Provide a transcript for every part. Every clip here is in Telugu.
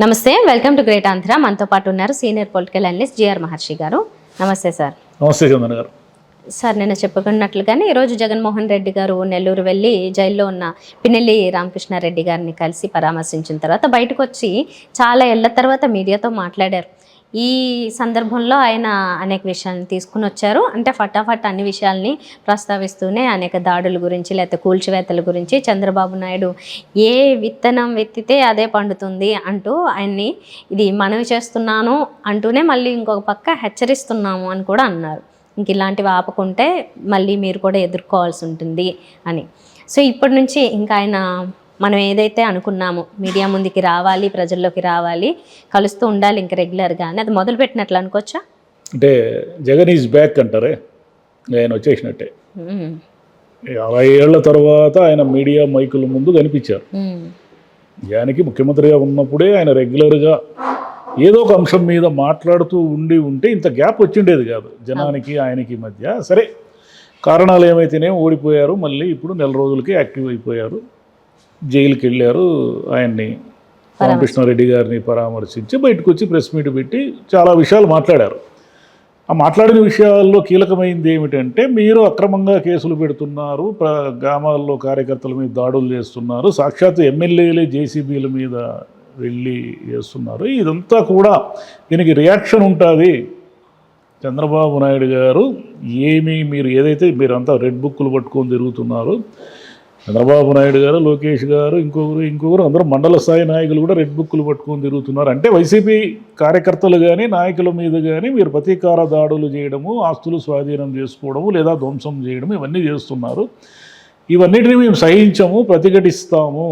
నమస్తే, వెల్కమ్ టు గ్రేట్ ఆంధ్ర. మనతో పాటు ఉన్నారు సీనియర్ పొలిటికల్ అనలిస్ట్ జిఆర్ మహర్షి గారు. నమస్తే సార్. నమస్తే చందన్ గారు. సార్, నేను చెప్పుకున్నట్లుగానే ఈరోజు జగన్మోహన్ రెడ్డి గారు నెల్లూరు వెళ్ళి జైల్లో ఉన్న పిన్నెల్లి రామకృష్ణారెడ్డి గారిని కలిసి పరామర్శించిన తర్వాత బయటకు వచ్చి చాలా ఏళ్ల తర్వాత మీడియాతో మాట్లాడారు. ఈ సందర్భంలో ఆయన అనేక విషయాలను తీసుకుని వచ్చారు. అంటే ఫటాఫట్ అన్ని విషయాల్ని ప్రస్తావిస్తూనే అనేక దాడుల గురించి లేకపోతే కూల్చివేతల గురించి, చంద్రబాబు నాయుడు ఏ విత్తనం విత్తితే అదే పండుతుంది అంటూ ఆయన్ని ఇది మనవి చేస్తున్నాను అంటూనే మళ్ళీ ఇంకొక పక్క హెచ్చరిస్తున్నాము అని కూడా అన్నారు. ఇంక ఇలాంటివి ఆపకుంటే మళ్ళీ మీరు కూడా ఎదుర్కోవాల్సి ఉంటుంది అని. సో ఇప్పటి నుంచి ఇంకా ఆయన మనం ఏదైతే అనుకున్నామో మీడియా ముందుకి రావాలి, ప్రజల్లోకి రావాలి, కలుస్తూ ఉండాలి ఇంకా రెగ్యులర్గా అని అది మొదలుపెట్టినట్లు అనుకోవచ్చా? అంటే జగన్ ఈజ్ బ్యాక్ అంటారే, ఆయన వచ్చేసినట్టే. 50 ఏళ్ల తర్వాత ఆయన మీడియా మైకుల ముందు కనిపించారు. నిజానికి ముఖ్యమంత్రిగా ఉన్నప్పుడే ఆయన రెగ్యులర్గా ఏదో ఒక అంశం మీద మాట్లాడుతూ ఉంటే ఇంత గ్యాప్ వచ్చిండేది కాదు జనానికి ఆయనకి మధ్య. సరే, కారణాలు ఏమైతేనే ఓడిపోయారు, మళ్ళీ ఇప్పుడు నెల రోజులకి యాక్టివ్ అయిపోయారు. జైలుకి వెళ్ళారు. ఆయన్ని రామకృష్ణారెడ్డి గారిని పరామర్శించి బయటకు వచ్చి ప్రెస్ మీట్ పెట్టి చాలా విషయాలు మాట్లాడారు. ఆ మాట్లాడిన విషయాల్లో కీలకమైంది ఏమిటంటే, మీరు అక్రమంగా కేసులు పెడుతున్నారు, గ్రామాల్లో కార్యకర్తల మీద దాడులు చేస్తున్నారు, సాక్షాత్ ఎమ్మెల్యేలే జేసీబీల మీద వెళ్ళి చేస్తున్నారు. ఇదంతా కూడా దీనికి రియాక్షన్ ఉంటుంది. చంద్రబాబు నాయుడు గారు మీరు ఏదైతే మీరంతా రెడ్ బుక్కులు పట్టుకొని తిరుగుతున్నారు, చంద్రబాబు నాయుడు గారు, లోకేష్ గారు, ఇంకొకరు అందరూ మండల స్థాయి నాయకులు కూడా రెడ్ బుక్కులు పట్టుకొని తిరుగుతున్నారు. అంటే వైసీపీ కార్యకర్తలు కానీ నాయకుల మీద కానీ మీరు ప్రతీకార దాడులు చేయడము, ఆస్తులు స్వాధీనం చేసుకోవడము లేదా ధ్వంసం చేయడము ఇవన్నీ చేస్తున్నారు. ఇవన్నిటిని మేము సహించము, ప్రతిఘటిస్తాము.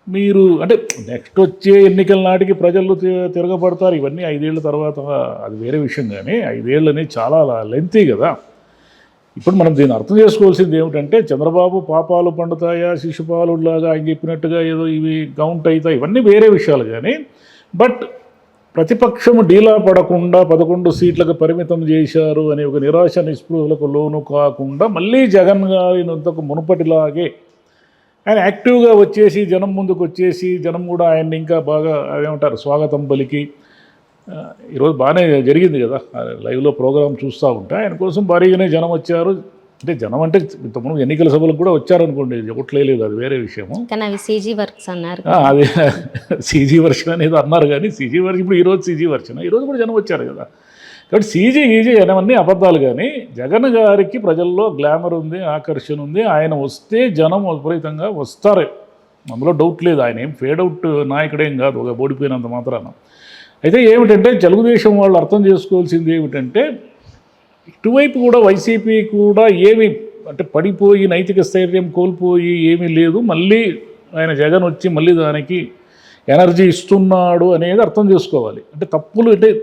మీరు అంటే నెక్స్ట్ వచ్చే ఎన్నికల నాటికి ప్రజలు తిరగబడతారు. ఇవన్నీ 5 ఏళ్ల తర్వాత అది వేరే విషయం. కానీ 5 ఏళ్ళు అనేది చాలా లెంతీ కదా. ఇప్పుడు మనం దీన్ని అర్థం చేసుకోవాల్సింది ఏమిటంటే, చంద్రబాబు పాపాలు పండుతాయా, శిశుపాలులాగా ఆయన చెప్పినట్టుగా ఏదో ఇవి కౌంట్ అవుతాయి, ఇవన్నీ వేరే విషయాలు. కానీ బట్ ప్రతిపక్షము డీలా పడకుండా 11 సీట్లకు పరిమితం చేశారు అనే ఒక నిరాశ నిస్పృహలకు లోను కాకుండా మళ్ళీ జగన్ గారినంతకు మునుపటిలాగే ఆయన యాక్టివ్గా వచ్చేసి జనం ముందుకు వచ్చేసి జనం కూడా ఆయన్ని ఇంకా బాగా ఏమంటారు స్వాగతం పలికి ఈరోజు బాగానే జరిగింది కదా. లైవ్లో ప్రోగ్రామ్ చూస్తూ ఉంటే ఆయన కోసం భారీగానే జనం వచ్చారు. అంటే జనం అంటే ఇంతకుముందు ఎన్నికల సభలకు కూడా వచ్చారనుకోండి, ఒకట్లేదు, అది వేరే విషయము. సీజీ వర్క్స్ అన్నారు, అది సీజీ వర్షన్ అనేది అన్నారు. కానీ సీజీ వర్షన్ ఇప్పుడు ఈరోజు సీజీ వర్షన్, ఈరోజు కూడా జనం వచ్చారు కదా. కాబట్టి సీజీ అనేవన్నీ అబద్ధాలు. కానీ జగన్ గారికి ప్రజల్లో గ్లామర్ ఉంది, ఆకర్షణ ఉంది. ఆయన వస్తే జనం విపరీతంగా వస్తారు, అందులో డౌట్ లేదు. ఆయన ఏం ఫేడ్ అవుట్ నాయకుడేం కాదు ఒక ఓడిపోయినంత మాత్రాన. అయితే ఏమిటంటే తెలుగుదేశం వాళ్ళు అర్థం చేసుకోవాల్సింది ఏమిటంటే, ఇటువైపు కూడా వైసీపీ కూడా ఏమి అంటే పడిపోయి నైతిక స్థైర్యం కోల్పోయి ఏమీ లేదు. మళ్ళీ ఆయన జగన్ వచ్చి మళ్ళీ దానికి ఎనర్జీ ఇస్తున్నాడు అనేది అర్థం చేసుకోవాలి. అంటే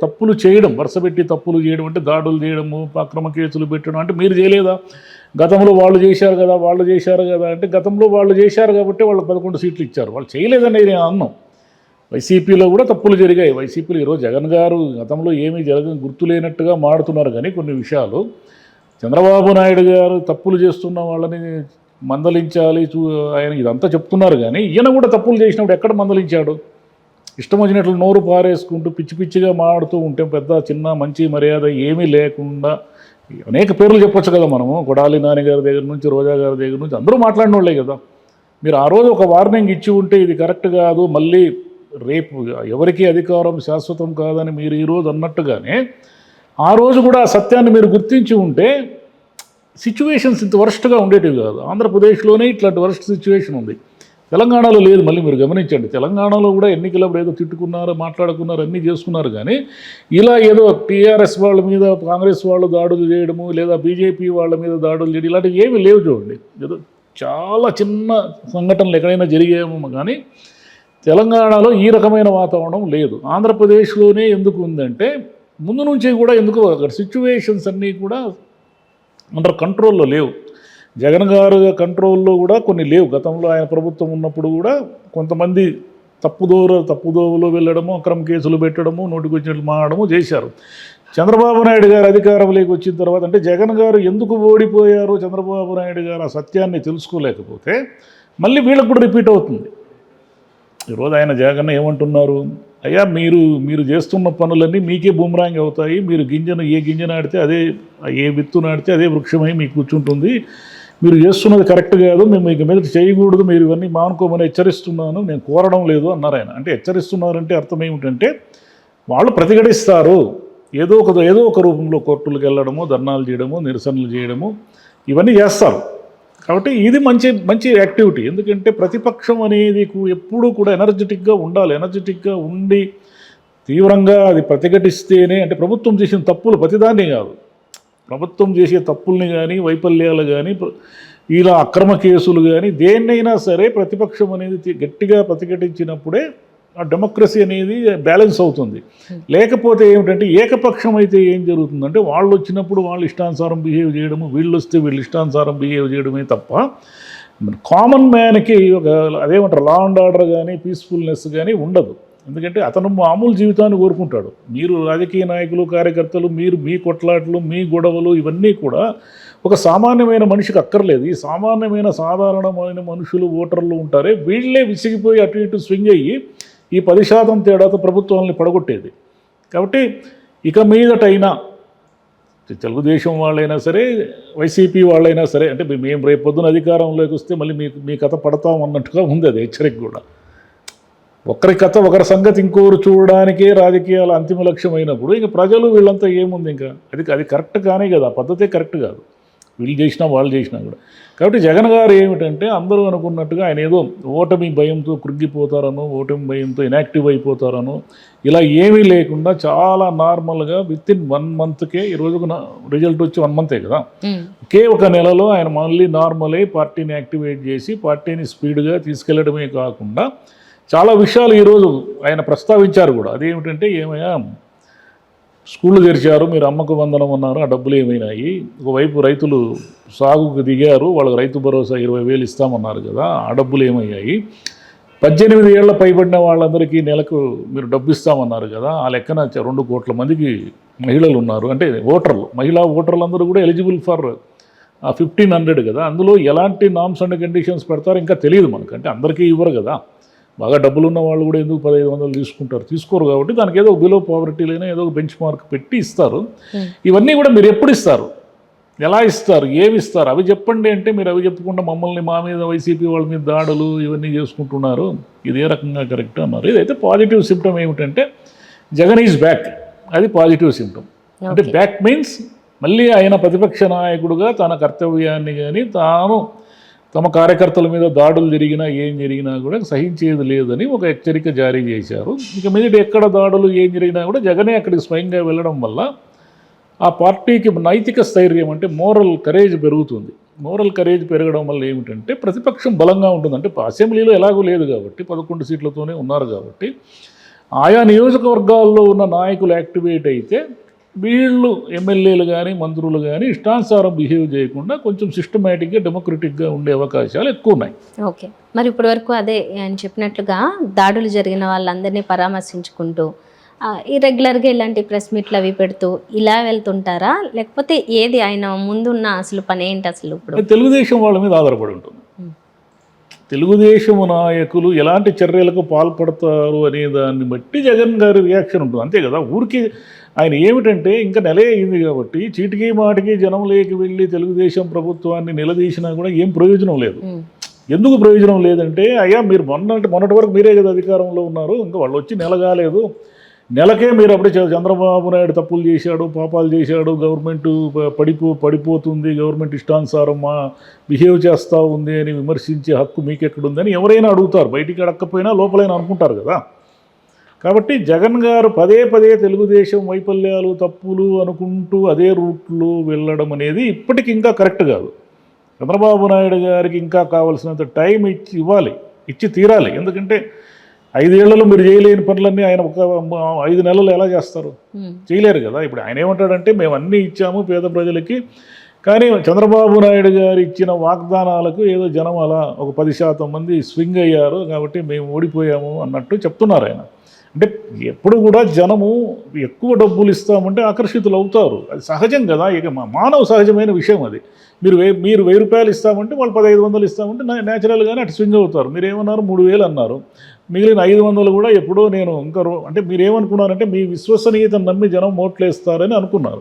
తప్పులు చేయడం, వరుసపెట్టి తప్పులు చేయడం, అంటే దాడులు చేయడము, అక్రమ కేసులు పెట్టడం, అంటే మీరు చేయలేదా, గతంలో వాళ్ళు చేశారు కదా అంటే గతంలో వాళ్ళు చేశారు కాబట్టి వాళ్ళు 11 సీట్లు ఇచ్చారు, వాళ్ళు చేయలేదనేది నేను అన్నాం. వైసీపీలో కూడా తప్పులు జరిగాయి. వైసీపీలో ఈరోజు జగన్ గారు గతంలో ఏమీ గుర్తు లేనట్టుగా మాడుతున్నారు. కానీ కొన్ని విషయాలు చంద్రబాబు నాయుడు గారు తప్పులు చేస్తున్న వాళ్ళని మందలించాలి ఆయన ఇదంతా చెప్తున్నారు. కానీ ఈయన కూడా తప్పులు చేసినప్పుడు ఎక్కడ మందలించాడు? ఇష్టం వచ్చినట్లు నోరు పారేసుకుంటూ పిచ్చి పిచ్చిగా మాడుతూ ఉంటే పెద్ద చిన్న మంచి మర్యాద ఏమీ లేకుండా అనేక పేర్లు చెప్పొచ్చు కదా మనము. కొడాలి నాని గారి దగ్గర నుంచి, రోజా గారి దగ్గర నుంచి అందరూ మాట్లాడిన వాళ్ళే కదా. మీరు ఆ రోజు ఒక వార్నింగ్ ఇచ్చి ఉంటే ఇది కరెక్ట్ కాదు, మళ్ళీ రేపు ఎవరికి అధికారం శాశ్వతం కాదని మీరు ఈరోజు అన్నట్టుగానే ఆ రోజు కూడా ఆ సత్యాన్ని మీరు గుర్తించి ఉంటే సిచ్యువేషన్స్ ఇంత వరస్ట్గా ఉండేటివి కాదు. ఆంధ్రప్రదేశ్లోనే ఇట్లాంటి వరస్ట్ సిచ్యువేషన్ ఉంది, తెలంగాణలో లేదు. మళ్ళీ మీరు గమనించండి, తెలంగాణలో కూడా ఎన్నికలప్పుడు ఏదో తిట్టుకున్నారు, మాట్లాడుకున్నారు, అన్నీ చేసుకున్నారు. కానీ ఇలా ఏదో టీఆర్ఎస్ వాళ్ళ మీద కాంగ్రెస్ వాళ్ళు దాడులు చేయడము లేదా బీజేపీ వాళ్ళ మీద దాడులు చేయడం ఇలాంటివి ఏమీ లేవు. చూడండి, ఏదో చాలా చిన్న సంఘటనలు ఎక్కడైనా జరిగేమో కానీ తెలంగాణలో ఈ రకమైన వాతావరణం లేదు. ఆంధ్రప్రదేశ్లోనే ఎందుకు ఉందంటే ముందు నుంచి కూడా ఎందుకు అక్కడ సిచ్యువేషన్స్ అన్నీ కూడా అండర్ కంట్రోల్లో లేవు. జగన్ గారు కంట్రోల్లో కూడా కొన్ని లేవు. గతంలో ఆయన ప్రభుత్వం ఉన్నప్పుడు కూడా కొంతమంది తప్పుదోవలో వెళ్ళడము, అక్రమ కేసులు పెట్టడము, నోటికి వచ్చినట్లు మారడము చేశారు. చంద్రబాబు నాయుడు గారు అధికారంలోకి వచ్చిన తర్వాత అంటే జగన్ గారు ఎందుకు ఓడిపోయారు, చంద్రబాబు నాయుడు గారు ఆ సత్యాన్ని తెలుసుకోలేకపోతే మళ్ళీ వీళ్ళకు కూడా రిపీట్ అవుతుంది. ఈరోజు ఆయన జగన్ ఏమంటున్నారు, అయ్యా మీరు చేస్తున్న పనులన్నీ మీకే బూమరాంగ్ అవుతాయి, మీరు ఏ గింజ నాటితే అదే, ఏ విత్తు నాటితే అదే వృక్షమై మీకు కూర్చుంటుంది, మీరు చేస్తున్నది కరెక్ట్ కాదు, మేము ఇక మీద చేయకూడదు, మీరు ఇవన్నీ మానుకోమని హెచ్చరిస్తున్నాను, నేను కోరడం లేదు అన్నారు ఆయన. అంటే హెచ్చరిస్తున్నారంటే అర్థం ఏమిటంటే వాళ్ళు ప్రతిఘటిస్తారు, ఏదో ఒక రూపంలో కోర్టులకు వెళ్ళడము, ధర్నాలు చేయడము, నిరసనలు చేయడము, ఇవన్నీ చేస్తారు. కాబట్టి ఇది మంచి యాక్టివిటీ. ఎందుకంటే ప్రతిపక్షం అనేది ఎప్పుడూ కూడా ఎనర్జెటిక్గా ఉండాలి. ఎనర్జెటిక్గా ఉండి తీవ్రంగా అది ప్రతిఘటిస్తేనే, అంటే ప్రభుత్వం చేసిన తప్పులు ప్రతిదాన్ని కాదు, ప్రభుత్వం చేసే తప్పుల్ని కానీ, వైఫల్యాలు కానీ, ఇలా అక్రమ కేసులు కానీ, దేన్నైనా సరే ప్రతిపక్షం అనేది గట్టిగా ప్రతిఘటించినప్పుడే ఆ డెమోక్రసీ అనేది బ్యాలెన్స్ అవుతుంది. లేకపోతే ఏమిటంటే ఏకపక్షం అయితే ఏం జరుగుతుందంటే వాళ్ళు వచ్చినప్పుడు వాళ్ళు ఇష్టానుసారం బిహేవ్ చేయడము, వీళ్ళు వస్తే వీళ్ళు ఇష్టానుసారం బిహేవ్ చేయడమే తప్ప కామన్ మ్యాన్కి ఒక అదేమంటారు లా అండ్ ఆర్డర్ కానీ, పీస్ఫుల్నెస్ కానీ ఉండదు. ఎందుకంటే అతను మామూలు జీవితాన్ని కోరుకుంటాడు. మీరు రాజకీయ నాయకులు, కార్యకర్తలు, మీ కొట్లాట్లు, మీ గొడవలు ఇవన్నీ కూడా ఒక సామాన్యమైన మనిషికి అక్కర్లేదు. ఈ సాధారణమైన మనుషులు, ఓటర్లు ఉంటారే, వీళ్ళే విసిగిపోయి అటు ఇటు స్వింగ్ అయ్యి ఈ 10% తేడాతో ప్రభుత్వాలని పడగొట్టేది. కాబట్టి ఇక మీదటైనా తెలుగుదేశం వాళ్ళైనా సరే, వైసీపీ వాళ్ళైనా సరే, అంటే మేము రేపు పొద్దున అధికారంలోకి వస్తే మళ్ళీ మీ కథ పడతాం అన్నట్టుగా ఉంది. అది హెచ్చరిక కూడా. ఒకరి కథ ఒకరి సంగతి ఇంకోరు చూడడానికే రాజకీయాల అంతిమ లక్ష్యం అయినప్పుడు ఇంక ప్రజలు వీళ్ళంతా ఏముంది, ఇంకా అది కరెక్ట్ కానే కదా, ఆ పద్ధతే కరెక్ట్ కాదు, వీళ్ళు చేసినా వాళ్ళు చేసినా కూడా. కాబట్టి జగన్ గారు ఏమిటంటే అందరూ అనుకున్నట్టుగా ఆయన ఏదో ఓటమి భయంతో కృంగిపోతారనో, ఓటమి భయంతో ఇనాక్టివ్ అయిపోతారనో, ఇలా ఏమీ లేకుండా చాలా నార్మల్గా వితిన్ 1 మంత్కే, ఈ రోజుకు రిజల్ట్ వచ్చి 1 మంతే కదా, ఒకే ఒక నెలలో ఆయన మళ్ళీ నార్మల్ అయ్యి పార్టీని యాక్టివేట్ చేసి పార్టీని స్పీడ్గా తీసుకెళ్లడమే కాకుండా చాలా విషయాలు ఈరోజు ఆయన ప్రస్తావించారు కూడా. అదేమిటంటే ఏమయ్యా, స్కూళ్ళు తెరిచారు, మీరు అమ్మకు వందనం అన్నారు, ఆ డబ్బులు ఏమైనాయి, ఒకవైపు రైతులు సాగుకు దిగారు, వాళ్ళకి రైతు భరోసా 20,000 ఇస్తామన్నారు కదా, ఆ డబ్బులు ఏమయ్యాయి, 18 ఏళ్ల పైబడిన వాళ్ళందరికీ నెలకు మీరు డబ్బు ఇస్తామన్నారు కదా, ఆ లెక్కన 2 కోట్ల మందికి మహిళలు ఉన్నారు, అంటే మహిళా ఓటర్లు అందరూ కూడా ఎలిజిబుల్ ఫర్ 1500 కదా, అందులో ఎలాంటి నామ్స్ అండ్ కండిషన్స్ పెడతారో ఇంకా తెలియదు మనకు. అంటే అందరికీ ఇవ్వరు కదా, బాగా డబ్బులు ఉన్న వాళ్ళు కూడా ఎందుకు 1500 తీసుకోరు కాబట్టి దానికి ఏదో బిలో పావర్టీలైనా ఏదో ఒక బెంచ్ మార్క్ పెట్టి ఇస్తారు. ఇవన్నీ కూడా మీరు ఎప్పుడు ఇస్తారు, ఎలా ఇస్తారు, ఏమి ఇస్తారు, అవి చెప్పండి అంటే మీరు అవి చెప్పకుండా మమ్మల్ని మా మీద, వైసీపీ వాళ్ళ మీద దాడులు ఇవన్నీ చేసుకుంటున్నారు, ఇది ఏ రకంగా కరెక్ట్ అన్నారు. ఇదైతే పాజిటివ్ సిమ్టమ్ ఏమిటంటే జగన్ ఈజ్ బ్యాక్, అది పాజిటివ్ సిమ్టమ్. అంటే బ్యాక్ మీన్స్ మళ్ళీ ఆయన ప్రతిపక్ష నాయకుడుగా తన కర్తవ్యాన్ని కానీ, తాను తమ కార్యకర్తల మీద దాడులు జరిగినా ఏం జరిగినా కూడా సహించేది లేదని ఒక హెచ్చరిక జారీ చేశారు. ఇక మీద ఎక్కడ దాడులు ఏం జరిగినా కూడా జగనే అక్కడికి స్వయంగా వెళ్ళడం వల్ల ఆ పార్టీకి నైతిక స్థైర్యం, అంటే మోరల్ కరేజ్ పెరుగుతుంది. మోరల్ కరేజ్ పెరగడం వల్ల ఏమిటంటే ప్రతిపక్షం బలంగా ఉంటుంది. అంటే అసెంబ్లీలో ఎలాగూ లేదు కాబట్టి 11 సీట్లతోనే ఉన్నారు కాబట్టి ఆయా నియోజకవర్గాల్లో ఉన్న నాయకులు యాక్టివేట్ అయితే వీళ్ళు ఎమ్మెల్యేలు కానీ, మంత్రులు కానీ ఇష్టానుసారం బిహేవ్ చేయకుండా కొంచెం సిస్టమేటిక్గా, డెమోక్రటిక్గా ఉండే అవకాశాలు ఎక్కువ ఉన్నాయి. ఓకే, మరి ఇప్పటి వరకు అదే ఆయన చెప్పినట్లుగా దాడులు జరిగిన వాళ్ళందరినీ పరామర్శించుకుంటూ ఇరెగ్యులర్గా ఇలాంటి ప్రెస్ మీట్లు అవి పెడుతూ ఇలా వెళ్తుంటారా, లేకపోతే ఏది ఆయన ముందున్న అసలు పని ఏంటి అసలు? ఇప్పుడు తెలుగుదేశం వాళ్ళ మీద ఆధారపడి ఉంటుంది. తెలుగుదేశం నాయకులు ఎలాంటి చర్యలకు పాల్పడతారు అనే దాన్ని బట్టి జగన్ గారి రియాక్షన్ ఉంటుంది, అంతే కదా. ఊరికి ఆయన ఏమిటంటే ఇంకా నెలే అయింది కాబట్టి చీటికి మాటికి జనంలోకి వెళ్ళి తెలుగుదేశం ప్రభుత్వాన్ని నిలదీసినా కూడా ఏం ప్రయోజనం లేదు. ఎందుకు ప్రయోజనం లేదంటే, అయ్యా మీరు మొన్నటి వరకు మీరే కదా అధికారంలో ఉన్నారు, ఇంకా వాళ్ళు వచ్చి నెల కాలేదు, నెలకే మీరు అప్పుడే చంద్రబాబు నాయుడు తప్పులు చేశాడు, పాపాలు చేశాడు, గవర్నమెంట్ పడిపోతుంది, గవర్నమెంట్ ఇష్టానుసారం బిహేవ్ చేస్తూ ఉంది అని విమర్శించే హక్కు మీకెక్కడుందని ఎవరైనా అడుగుతారు, బయటికి అడగకపోయినా లోపలైనా అనుకుంటారు కదా. కాబట్టి జగన్ గారు పదే తెలుగుదేశం వైఫల్యాలు, తప్పులు అనుకుంటూ అదే రూట్లో వెళ్ళడం అనేది ఇప్పటికి ఇంకా కరెక్ట్ కాదు. చంద్రబాబు నాయుడు గారికి ఇంకా కావాల్సినంత టైం ఇచ్చి తీరాలి. ఎందుకంటే 5 ఏళ్లలో మీరు చేయలేని పనులన్నీ ఆయన ఒక 5 నెలలు ఎలా చేస్తారు, చేయలేరు కదా. ఇప్పుడు ఆయన ఏమంటాడంటే మేము అన్నీ ఇచ్చాము పేద ప్రజలకి, కానీ చంద్రబాబు నాయుడు గారు ఇచ్చిన వాగ్దానాలకు ఏదో జనం అలా ఒక 10% మంది స్వింగ్ అయ్యారు కాబట్టి మేము ఓడిపోయాము అన్నట్టు చెప్తున్నారు ఆయన. అంటే ఎప్పుడు కూడా జనము ఎక్కువ డబ్బులు ఇస్తామంటే ఆకర్షితులు అవుతారు, అది సహజం కదా, ఇక మానవ సహజమైన విషయం అది. మీరు 1000 రూపాయలు ఇస్తామంటే వాళ్ళు 1500 ఇస్తామంటే న్యాచురల్గానే అటు స్వింగ్ అవుతారు. మీరు ఏమన్నారు 3000 అన్నారు, మిగిలిన 500 కూడా ఎప్పుడో నేను ఇంకా అంటే మీరు ఏమనుకున్నారంటే మీ విశ్వసనీయతను నమ్మి జనం ఓట్లేస్తారని అనుకున్నారు.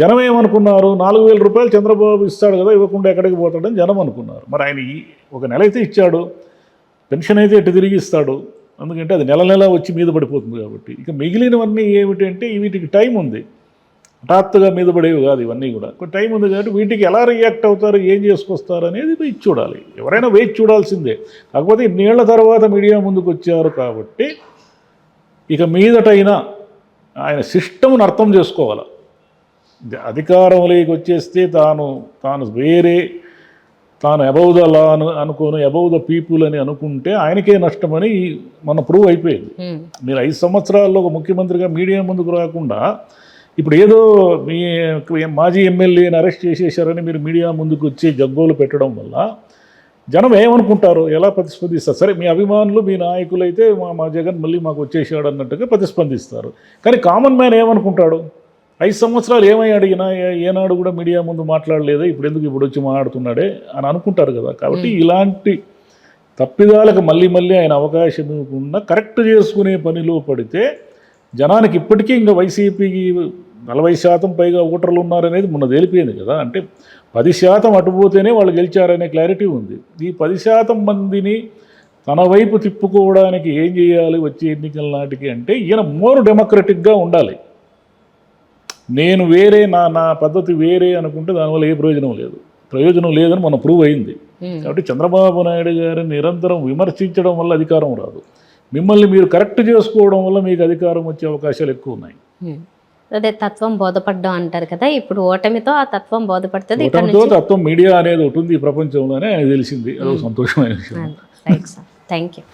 జనం ఏమనుకున్నారు, 4000 రూపాయలు చంద్రబాబు ఇస్తాడు కదా, ఇవ్వకుండా ఎక్కడికి పోతాడని జనం అనుకున్నారు. మరి ఆయన ఒక నెల అయితే ఇచ్చాడు, పెన్షన్ అయితే ఎటు తిరిగి ఇస్తాడు, ఎందుకంటే అది నెల నెల వచ్చి మీద పడిపోతుంది కాబట్టి. ఇక మిగిలినవన్నీ ఏమిటంటే వీటికి టైం ఉంది, హఠాత్తుగా మీద పడేవి కాదు ఇవన్నీ కూడా, ఒక టైం ఉంది కాబట్టి వీటికి ఎలా రియాక్ట్ అవుతారు, ఏం చేసుకొస్తారు అనేది వేచి చూడాలి. ఎవరైనా వేచి చూడాల్సిందే. కాకపోతే ఇన్నేళ్ల తర్వాత మీడియా ముందుకు వచ్చారు కాబట్టి ఇక మీదటైనా ఆయన సిస్టమ్ను అర్థం చేసుకోవాలి. అధికారంలోకి వచ్చేస్తే తాను వేరే, తాను అబౌవ్ ద లా అనుకోను, అబౌవ్ ద పీపుల్ అని అనుకుంటే ఆయనకే నష్టమని మన ప్రూవ్ అయిపోయింది. మీరు 5 సంవత్సరాల్లో ఒక ముఖ్యమంత్రిగా మీడియా ముందుకు రాకుండా ఇప్పుడు ఏదో మీ మాజీ ఎమ్మెల్యేని అరెస్ట్ చేసేసారని మీరు మీడియా ముందుకు వచ్చి జగ్గోలు పెట్టడం వల్ల జనం ఏమనుకుంటారు, ఎలా ప్రతిస్పందిస్తారు? సరే మీ అభిమానులు మీ నాయకులు అయితే మా జగన్ మళ్ళీ మాకు వచ్చేసాడు అన్నట్టుగా ప్రతిస్పందిస్తారు. కానీ కామన్ మ్యాన్ ఏమనుకుంటాడు, 5 సంవత్సరాలు ఏమై అడిగినా ఏనాడు కూడా మీడియా ముందు మాట్లాడలేదా, ఇప్పుడు వచ్చి మాట్లాడుతున్నాడే అని అనుకుంటారు కదా. కాబట్టి ఇలాంటి తప్పిదాలకు మళ్ళీ ఆయన అవకాశం ఇవ్వకుండా కరెక్ట్ చేసుకునే పనిలో పడితే జనానికి ఇప్పటికీ ఇంకా వైసీపీకి 40% పైగా ఓటర్లు ఉన్నారనేది మొన్న తేలిపోయింది కదా. అంటే 10% అటుపోతేనే వాళ్ళు గెలిచారనే క్లారిటీ ఉంది. ఈ 10% మందిని తన వైపు తిప్పుకోవడానికి ఏం చేయాలి వచ్చే ఎన్నికల నాటికి అంటే ఈయన మోర్ డెమోక్రటిక్గా ఉండాలి. నేను వేరే, నా పద్ధతి వేరే అనుకుంటే దానివల్ల ఏ ప్రయోజనం లేదని మనం ప్రూవ్ అయింది. కాబట్టి చంద్రబాబు నాయుడు గారిని నిరంతరం విమర్శించడం వల్ల అధికారం రాదు, మిమ్మల్ని మీరు కరెక్ట్ చేసుకోవడం వల్ల మీకు అధికారం వచ్చే అవకాశాలు ఎక్కువ ఉన్నాయి. అదే తత్వం బోధపడ్డం అంటారు కదా, ఇప్పుడు ఓటమితో ఆ తత్వం బోధపడుతుంది. తత్వం మీడియా అనేది ఒకటి ఉంది ఈ ప్రపంచంలోనే, ఆయన తెలిసింది, అదో సంతోషమైన విషయం. Thank you.